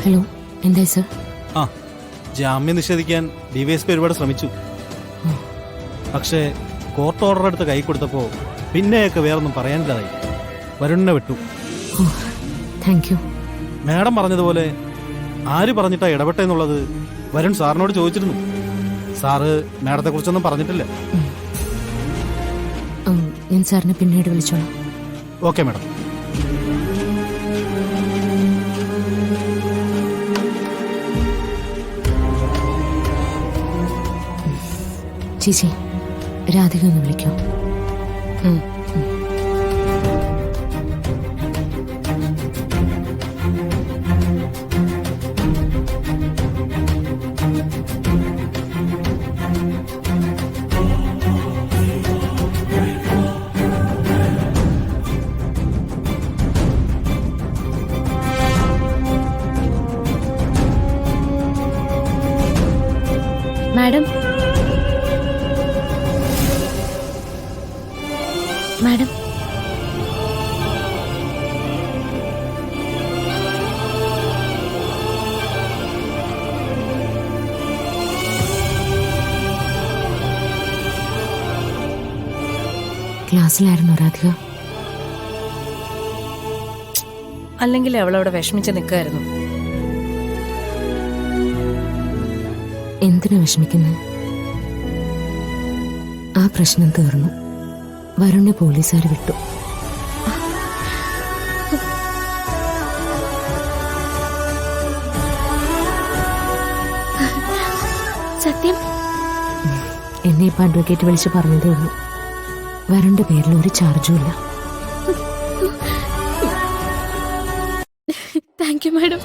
Hello, എന്തായി sir? ആ, ജാമ്യം നിഷേധിക്കാൻ ഡിവൈഎസ്പി ഒരുപാട് ശ്രമിച്ചു. പക്ഷേ കോർട്ട് ഓർഡർ എടുത്ത് കൈ കൊടുത്തപ്പോൾ പിന്നെയൊക്കെ വേറൊന്നും പറയാനില്ലാതായി. വരുണിനെ വിട്ടു. Thank you. മാഡം പറഞ്ഞതുപോലെ ആര് പറഞ്ഞിട്ടാ ഇടപെട്ടെന്നുള്ളത് വരുൺ സാറിനോട് ചോദിച്ചിരുന്നു. സാറ് മാഡത്തെ കുറിച്ചൊന്നും പറഞ്ഞിട്ടില്ല. ഞാൻ സാറിനെ പിന്നീട് വിളിച്ചോളാം. Okay madam. ചേച്ചി, രാധിക ഒന്ന് വിളിക്കോ? മാഡം, മാഡം, ക്ലാസ്സിലായിരുന്നു രാധിക. അല്ലെങ്കിൽ അവളവിടെ വിഷമിച്ച് നിൽക്കായിരുന്നു. എന്തിനു വിഷമിക്കുന്നു? ആ പ്രശ്നം തീർന്നു. വരുണിനെ പോലീസുകാർ വിട്ടു. സത്യം? എന്നെ ഇപ്പൊ അഡ്വക്കേറ്റ് വിളിച്ച് പറഞ്ഞതേ ഉള്ളൂ. വരുണിന്റെ പേരിൽ ഒരു ചാർജും ഇല്ല. Thank you madam.